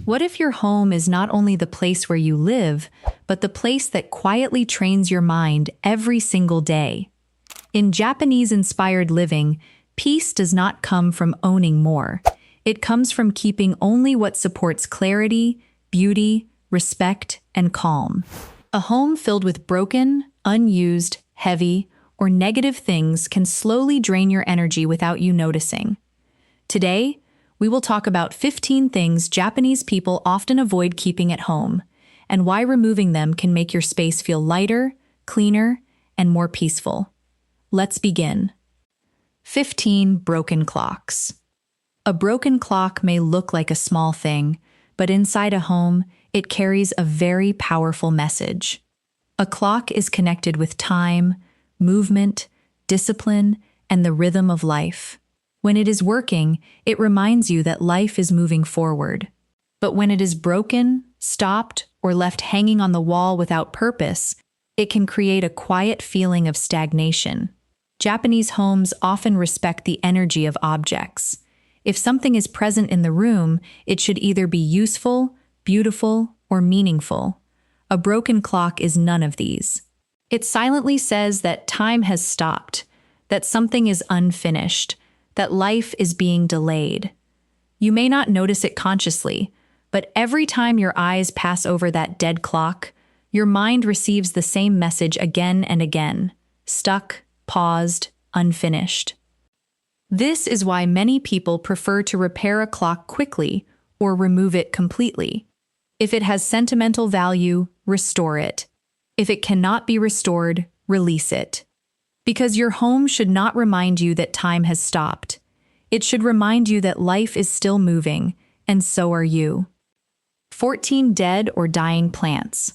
What if your home is not only the place where you live, but the place that quietly trains your mind every single day? In Japanese-inspired living, peace does not come from owning more. It comes from keeping only what supports clarity, beauty, respect, and calm. A home filled with broken, unused, heavy, or negative things can slowly drain your energy without you noticing. Today, we will talk about 15 things Japanese people often avoid keeping at home, and why removing them can make your space feel lighter, cleaner, and more peaceful. Let's begin. 15 broken clocks. A broken clock may look like a small thing, but inside a home, it carries a very powerful message. A clock is connected with time, movement, discipline, and the rhythm of life. When it is working, it reminds you that life is moving forward. But when it is broken, stopped, or left hanging on the wall without purpose, it can create a quiet feeling of stagnation. Japanese homes often respect the energy of objects. If something is present in the room, it should either be useful, beautiful, or meaningful. A broken clock is none of these. It silently says that time has stopped, that something is unfinished, that life is being delayed. You may not notice it consciously, but every time your eyes pass over that dead clock, your mind receives the same message again and again: stuck, paused, unfinished. This is why many people prefer to repair a clock quickly or remove it completely. If it has sentimental value, restore it. If it cannot be restored, release it. Because your home should not remind you that time has stopped. It should remind you that life is still moving, and so are you. 14 dead or dying plants.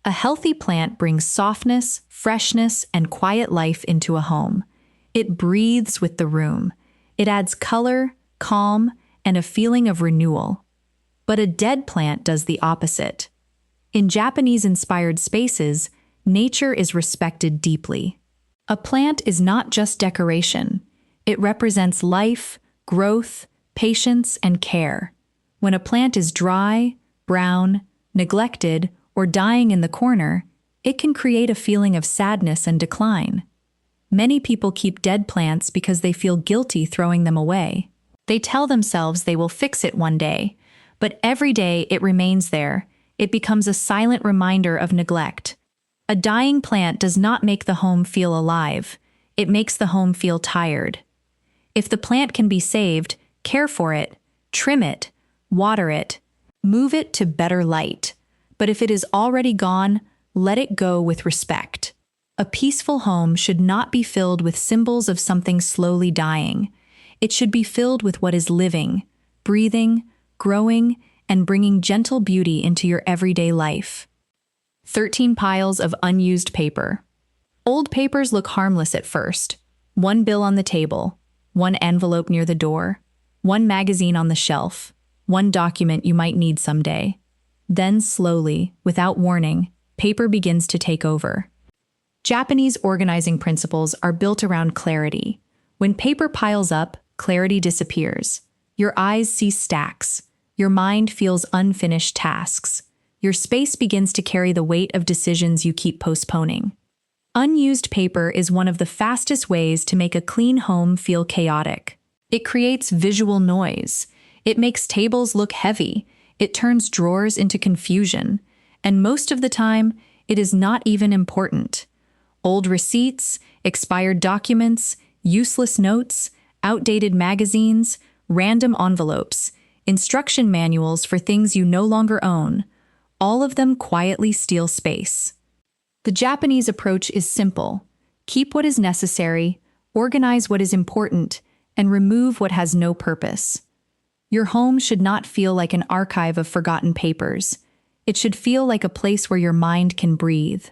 A healthy plant brings softness, freshness, and quiet life into a home. It breathes with the room. It adds color, calm, and a feeling of renewal. But a dead plant does the opposite. In Japanese-inspired spaces, nature is respected deeply. A plant is not just decoration. It represents life, growth, patience, and care. When a plant is dry, brown, neglected, or dying in the corner, it can create a feeling of sadness and decline. Many people keep dead plants because they feel guilty throwing them away. They tell themselves they will fix it one day, but every day it remains there. It becomes a silent reminder of neglect. A dying plant does not make the home feel alive. It makes the home feel tired. If the plant can be saved, care for it, trim it, water it, move it to better light. But if it is already gone, let it go with respect. A peaceful home should not be filled with symbols of something slowly dying. It should be filled with what is living, breathing, growing, and bringing gentle beauty into your everyday life. 13 piles of unused paper. Old papers look harmless at first. One bill on the table, one envelope near the door, one magazine on the shelf, one document you might need someday. Then slowly, without warning, paper begins to take over. Japanese organizing principles are built around clarity. When paper piles up, clarity disappears. Your eyes see stacks. Your mind feels unfinished tasks. Your space begins to carry the weight of decisions you keep postponing. Unused paper is one of the fastest ways to make a clean home feel chaotic. It creates visual noise. It makes tables look heavy. It turns drawers into confusion. And most of the time, it is not even important. Old receipts, expired documents, useless notes, outdated magazines, random envelopes, instruction manuals for things you no longer own, all of them quietly steal space. The Japanese approach is simple. Keep what is necessary, organize what is important, and remove what has no purpose. Your home should not feel like an archive of forgotten papers. It should feel like a place where your mind can breathe.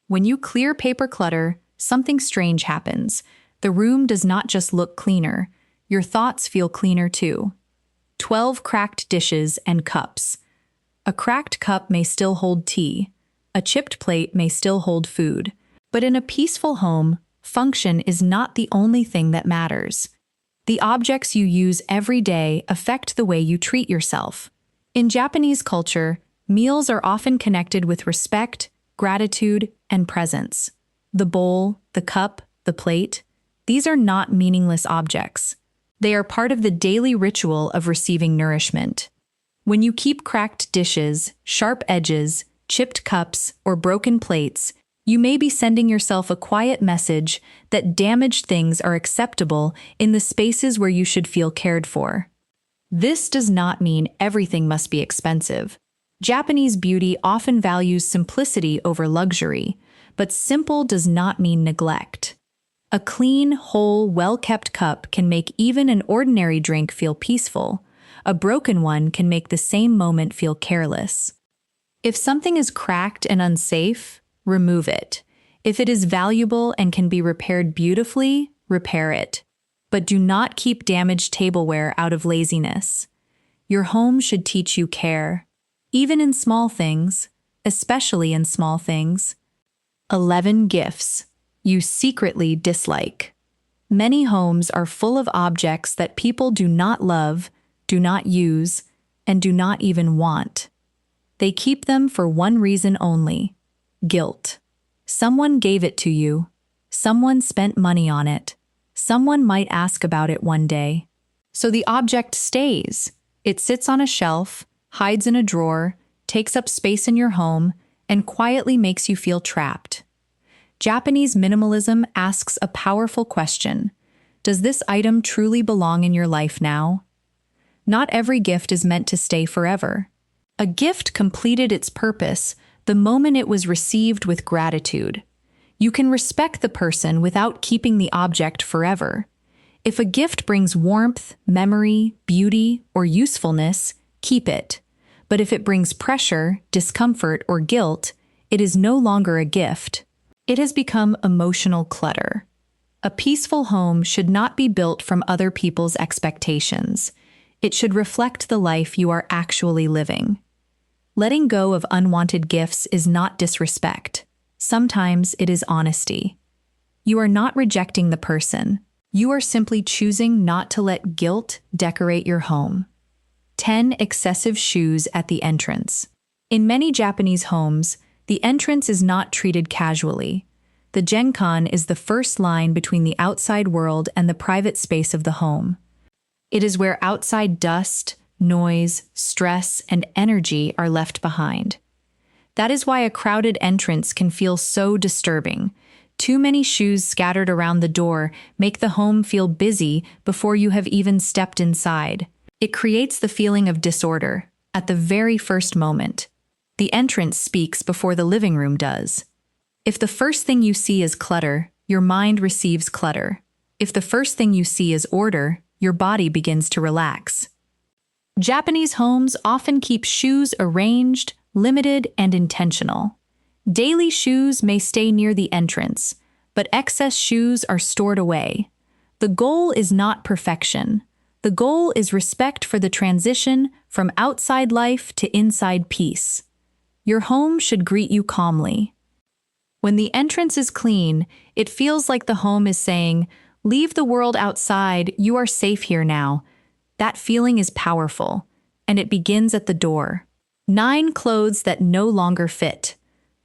When you clear paper clutter, something strange happens. The room does not just look cleaner, your thoughts feel cleaner too. 12 cracked dishes and cups. A cracked cup may still hold tea. A chipped plate may still hold food. But in a peaceful home, function is not the only thing that matters. The objects you use every day affect the way you treat yourself. In Japanese culture, meals are often connected with respect, gratitude, and presence. The bowl, the cup, the plate, these are not meaningless objects. They are part of the daily ritual of receiving nourishment. When you keep cracked dishes, sharp edges, chipped cups, or broken plates, you may be sending yourself a quiet message that damaged things are acceptable in the spaces where you should feel cared for. This does not mean everything must be expensive. Japanese beauty often values simplicity over luxury, but simple does not mean neglect. A clean, whole, well-kept cup can make even an ordinary drink feel peaceful. A broken one can make the same moment feel careless. If something is cracked and unsafe, remove it. If it is valuable and can be repaired beautifully, repair it. But do not keep damaged tableware out of laziness. Your home should teach you care, even in small things, especially in small things. 11 gifts you secretly dislike. Many homes are full of objects that people do not love, do not use, and do not even want. They keep them for one reason only: guilt. Someone gave it to you. Someone spent money on it. Someone might ask about it one day. So the object stays. It sits on a shelf, hides in a drawer, takes up space in your home, and quietly makes you feel trapped. Japanese minimalism asks a powerful question: does this item truly belong in your life now? Not every gift is meant to stay forever. A gift completed its purpose the moment it was received with gratitude. You can respect the person without keeping the object forever. If a gift brings warmth, memory, beauty, or usefulness, keep it. But if it brings pressure, discomfort, or guilt, it is no longer a gift. It has become emotional clutter. A peaceful home should not be built from other people's expectations. It should reflect the life you are actually living. Letting go of unwanted gifts is not disrespect. Sometimes it is honesty. You are not rejecting the person. You are simply choosing not to let guilt decorate your home. 10 excessive shoes at the entrance. In many Japanese homes, the entrance is not treated casually. The genkan is the first line between the outside world and the private space of the home. It is where outside dust, noise, stress, and energy are left behind. That is why a crowded entrance can feel so disturbing. Too many shoes scattered around the door make the home feel busy before you have even stepped inside. It creates the feeling of disorder at the very first moment. The entrance speaks before the living room does. If the first thing you see is clutter, your mind receives clutter. If the first thing you see is order, your body begins to relax. Japanese homes often keep shoes arranged, limited, and intentional. Daily shoes may stay near the entrance, but excess shoes are stored away. The goal is not perfection. The goal is respect for the transition from outside life to inside peace. Your home should greet you calmly. When the entrance is clean, it feels like the home is saying, "Leave the world outside, you are safe here now." That feeling is powerful, and it begins at the door. 9 clothes that no longer fit.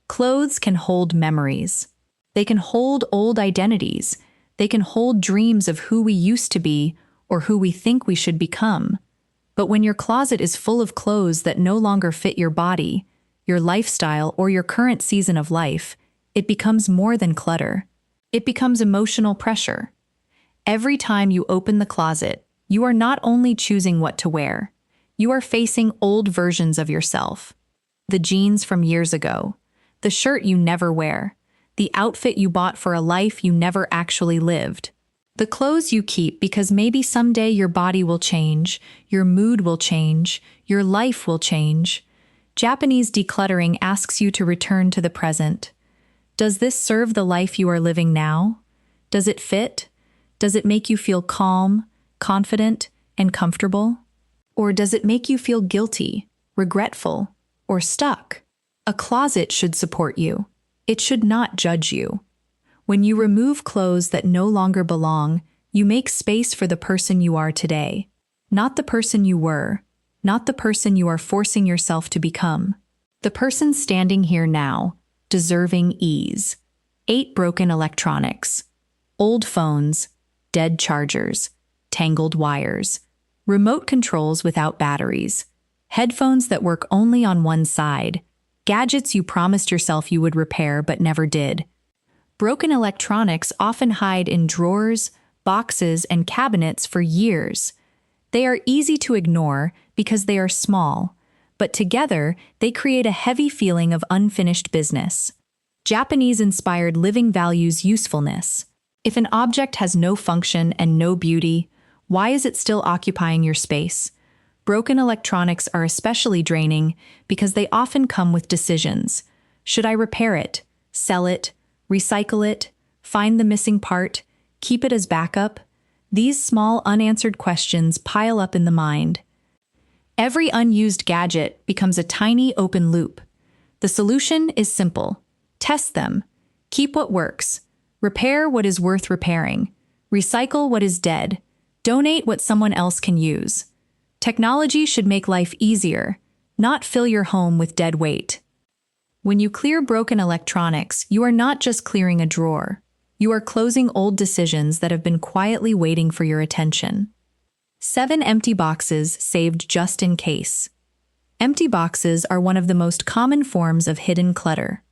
Clothes can hold memories. They can hold old identities. They can hold dreams of who we used to be or who we think we should become. But when your closet is full of clothes that no longer fit your body, your lifestyle, or your current season of life, it becomes more than clutter. It becomes emotional pressure. Every time you open the closet, you are not only choosing what to wear, you are facing old versions of yourself. The jeans from years ago, the shirt you never wear, the outfit you bought for a life you never actually lived. The clothes you keep because maybe someday your body will change, your mood will change, your life will change. Japanese decluttering asks you to return to the present. Does this serve the life you are living now? Does it fit? Does it make you feel calm, confident, and comfortable? Or does it make you feel guilty, regretful, or stuck? A closet should support you. It should not judge you. When you remove clothes that no longer belong, you make space for the person you are today, not the person you were. not the person you are forcing yourself to become. The person standing here now, deserving ease. 8 broken electronics. Old phones, dead chargers, tangled wires, remote controls without batteries, headphones that work only on one side, gadgets you promised yourself you would repair but never did. Broken electronics often hide in drawers, boxes, and cabinets for years. They are easy to ignore because they are small, but together they create a heavy feeling of unfinished business. Japanese-inspired living values usefulness. If an object has no function and no beauty, why is it still occupying your space? Broken electronics are especially draining because they often come with decisions. Should I repair it, sell it, recycle it, find the missing part, keep it as backup? These small unanswered questions pile up in the mind. Every unused gadget becomes a tiny open loop. The solution is simple. Test them. Keep what works. Repair what is worth repairing. Recycle what is dead. Donate what someone else can use. Technology should make life easier, not fill your home with dead weight. When you clear broken electronics, you are not just clearing a drawer. You are closing old decisions that have been quietly waiting for your attention. 7 empty boxes saved just in case. Empty boxes are one of the most common forms of hidden clutter.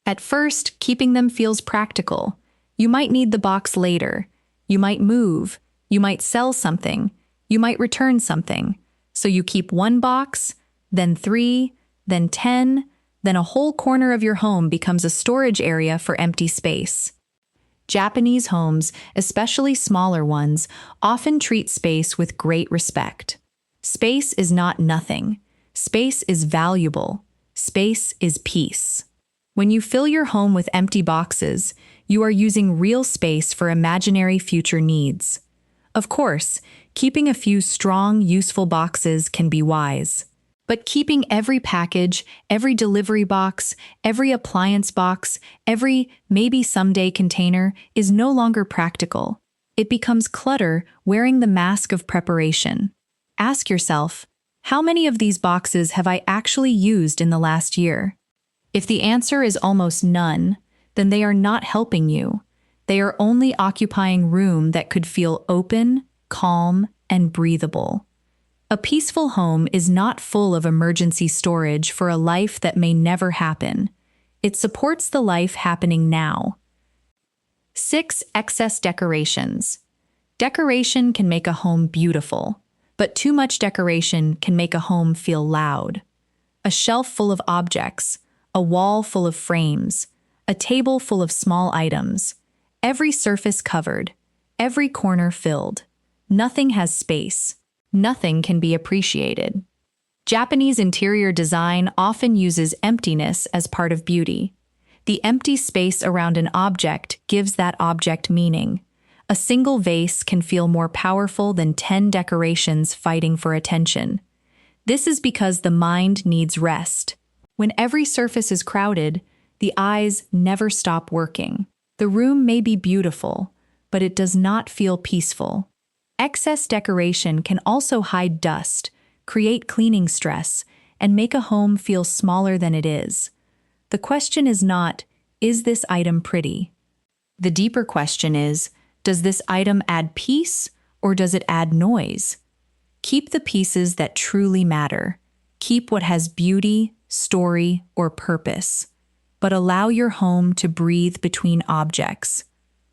At first, keeping them feels practical. You might need the box later. You might move. You might sell something. You might return something. So you keep 1 box, then 3, then 10, then a whole corner of your home becomes a storage area for empty space. Japanese homes, especially smaller ones, often treat space with great respect. Space is not nothing. Space is valuable. Space is peace. When you fill your home with empty boxes, you are using real space for imaginary future needs. Of course, keeping a few strong, useful boxes can be wise. But keeping every package, every delivery box, every appliance box, every maybe someday container is no longer practical. It becomes clutter wearing the mask of preparation. Ask yourself, how many of these boxes have I actually used in the last year? If the answer is almost none, then they are not helping you. They are only occupying room that could feel open, calm, and breathable. A peaceful home is not full of emergency storage for a life that may never happen. It supports the life happening now. 6 excess decorations. Decoration can make a home beautiful, but too much decoration can make a home feel loud. A shelf full of objects, a wall full of frames, a table full of small items, every surface covered, every corner filled. Nothing has space. Nothing can be appreciated. Japanese interior design often uses emptiness as part of beauty. The empty space around an object gives that object meaning. A single vase can feel more powerful than 10 decorations fighting for attention. This is because the mind needs rest. When every surface is crowded, the eyes never stop working. The room may be beautiful, but it does not feel peaceful. Excess decoration can also hide dust, create cleaning stress, and make a home feel smaller than it is. The question is not, is this item pretty? The deeper question is, does this item add peace or does it add noise? Keep the pieces that truly matter. Keep what has beauty, story, or purpose. But allow your home to breathe between objects.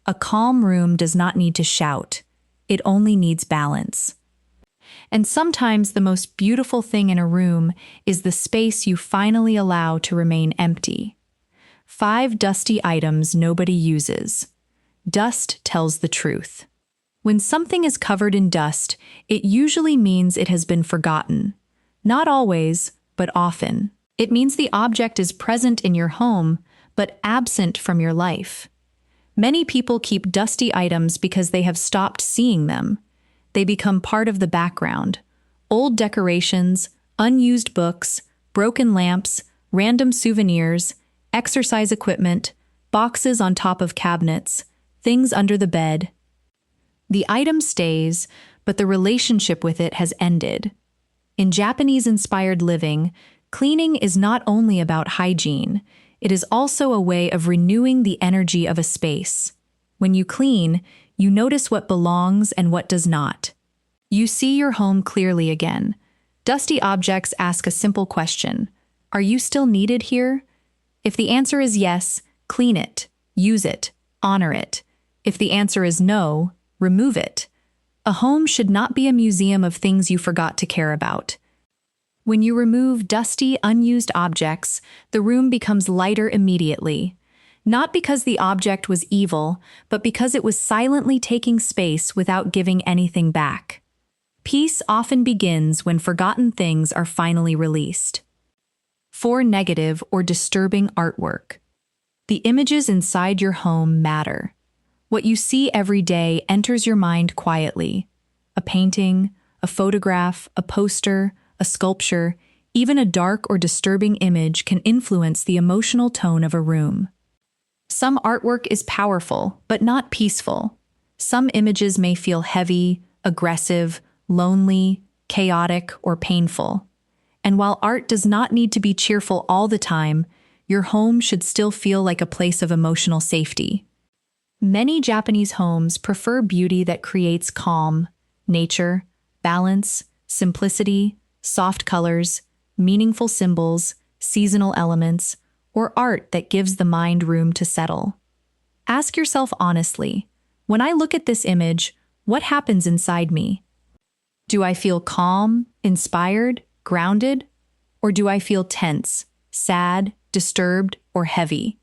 A calm room does not need to shout. It only needs balance. And sometimes the most beautiful thing in a room is the space you finally allow to remain empty. 5 dusty items nobody uses. Dust tells the truth. When something is covered in dust, it usually means it has been forgotten. Not always, but often. It means the object is present in your home, but absent from your life. Many people keep dusty items because they have stopped seeing them. They become part of the background. Old decorations, unused books, broken lamps, random souvenirs, exercise equipment, boxes on top of cabinets, things under the bed. The item stays, but the relationship with it has ended. In Japanese-inspired living, cleaning is not only about hygiene, it is also a way of renewing the energy of a space. When you clean, you notice what belongs and what does not. You see your home clearly again. Dusty objects ask a simple question: are you still needed here? If the answer is yes, clean it, use it, honor it. If the answer is no, remove it. A home should not be a museum of things you forgot to care about. When you remove dusty, unused objects, the room becomes lighter immediately. Not because the object was evil, but because it was silently taking space without giving anything back. Peace often begins when forgotten things are finally released. 4. Negative or disturbing artwork. The images inside your home matter. What you see every day enters your mind quietly. A painting, a photograph, a poster, a sculpture, even a dark or disturbing image can influence the emotional tone of a room. Some artwork is powerful, but not peaceful. Some images may feel heavy, aggressive, lonely, chaotic, or painful. And while art does not need to be cheerful all the time, your home should still feel like a place of emotional safety. Many Japanese homes prefer beauty that creates calm, nature, balance, simplicity, soft colors, meaningful symbols, seasonal elements, or art that gives the mind room to settle. Ask yourself honestly, when I look at this image, what happens inside me? Do I feel calm, inspired, grounded? Or do I feel tense, sad, disturbed, or heavy?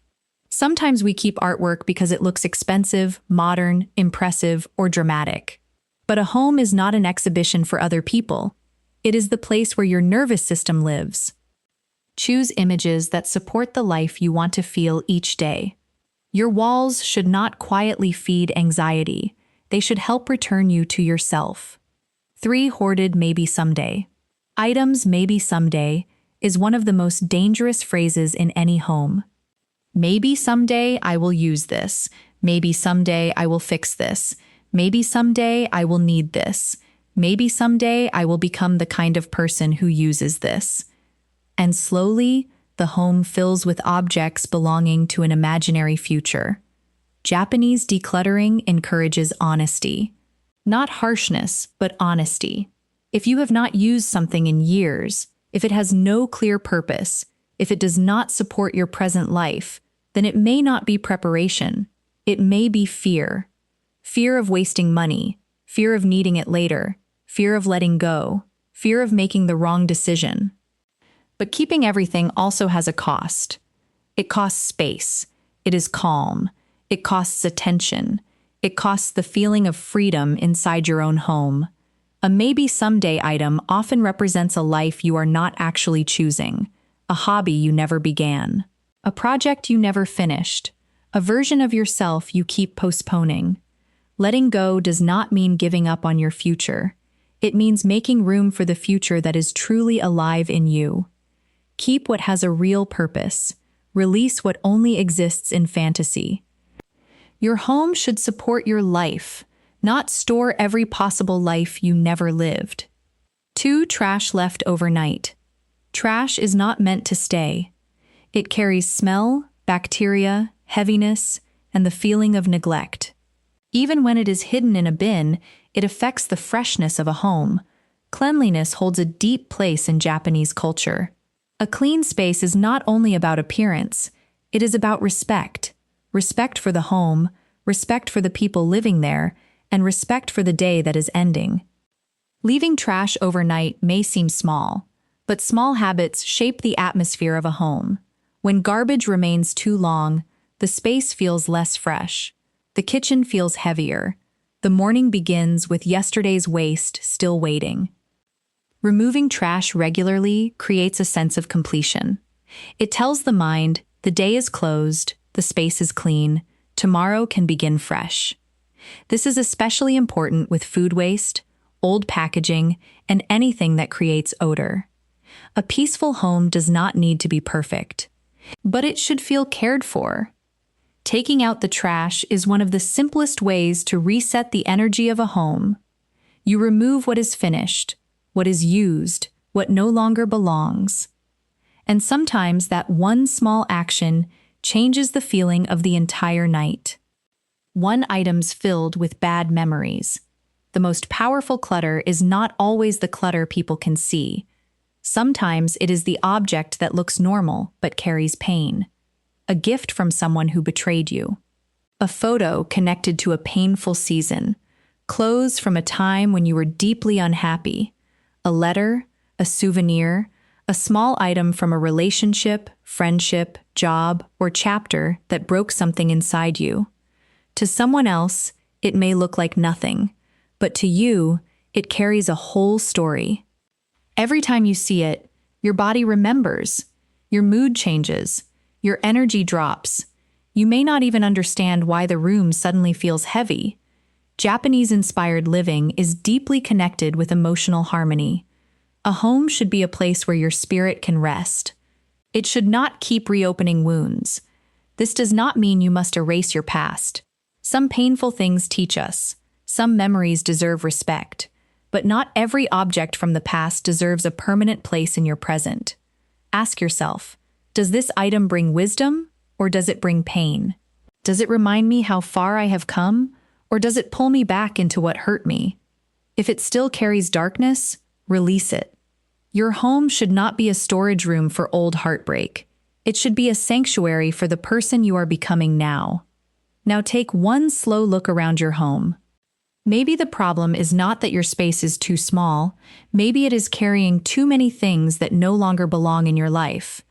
Sometimes we keep artwork because it looks expensive, modern, impressive, or dramatic. But a home is not an exhibition for other people. It is the place where your nervous system lives. Choose images that support the life you want to feel each day. Your walls should not quietly feed anxiety. They should help return you to yourself. 3. Hoarded maybe someday. Items maybe someday is one of the most dangerous phrases in any home. Maybe someday I will use this. Maybe someday I will fix this. Maybe someday I will need this. Maybe someday I will become the kind of person who uses this. And slowly, the home fills with objects belonging to an imaginary future. Japanese decluttering encourages honesty. Not harshness, but honesty. If you have not used something in years, if it has no clear purpose, if it does not support your present life, then it may not be preparation. It may be fear. Fear of wasting money, fear of needing it later, fear of letting go, fear of making the wrong decision. But keeping everything also has a cost. It costs space. It is calm. It costs attention. It costs the feeling of freedom inside your own home. A maybe someday item often represents a life you are not actually choosing, a hobby you never began, a project you never finished, a version of yourself you keep postponing. Letting go does not mean giving up on your future. It means making room for the future that is truly alive in you. Keep what has a real purpose. Release what only exists in fantasy. Your home should support your life, not store every possible life you never lived. 2. Trash left overnight. Trash is not meant to stay. It carries smell, bacteria, heaviness, and the feeling of neglect. Even when it is hidden in a bin, it affects the freshness of a home. Cleanliness holds a deep place in Japanese culture. A clean space is not only about appearance, it is about respect. Respect for the home, respect for the people living there, and respect for the day that is ending. Leaving trash overnight may seem small, but small habits shape the atmosphere of a home. When garbage remains too long, the space feels less fresh. The kitchen feels heavier. The morning begins with yesterday's waste still waiting. Removing trash regularly creates a sense of completion. It tells the mind, the day is closed, the space is clean, tomorrow can begin fresh. This is especially important with food waste, old packaging, and anything that creates odor. A peaceful home does not need to be perfect, but it should feel cared for. Taking out the trash is one of the simplest ways to reset the energy of a home. You remove what is finished, what is used, what no longer belongs. And sometimes that one small action changes the feeling of the entire night. One item's filled with bad memories. The most powerful clutter is not always the clutter people can see. Sometimes it is the object that looks normal but carries pain. A gift from someone who betrayed you. A photo connected to a painful season. Clothes from a time when you were deeply unhappy. A letter, a souvenir, a small item from a relationship, friendship, job, or chapter that broke something inside you. To someone else, it may look like nothing, but to you, it carries a whole story. Every time you see it, your body remembers, your mood changes, your energy drops. You may not even understand why the room suddenly feels heavy. Japanese-inspired living is deeply connected with emotional harmony. A home should be a place where your spirit can rest. It should not keep reopening wounds. This does not mean you must erase your past. Some painful things teach us. Some memories deserve respect. But not every object from the past deserves a permanent place in your present. Ask yourself, does this item bring wisdom, or does it bring pain? Does it remind me how far I have come, or does it pull me back into what hurt me? If it still carries darkness, release it. Your home should not be a storage room for old heartbreak. It should be a sanctuary for the person you are becoming now. Now take one slow look around your home. Maybe the problem is not that your space is too small. Maybe it is carrying too many things that no longer belong in your life.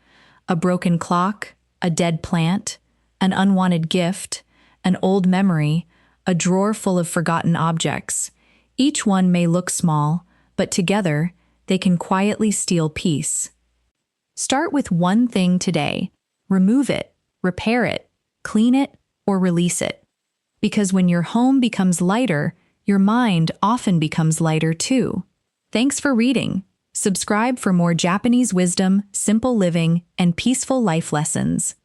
A broken clock, a dead plant, an unwanted gift, an old memory, a drawer full of forgotten objects. Each one may look small, but together, they can quietly steal peace. Start with one thing today. Remove it, repair it, clean it, or release it. Because when your home becomes lighter, your mind often becomes lighter too. Thanks for reading. Subscribe for more Japanese wisdom, simple living, and peaceful life lessons.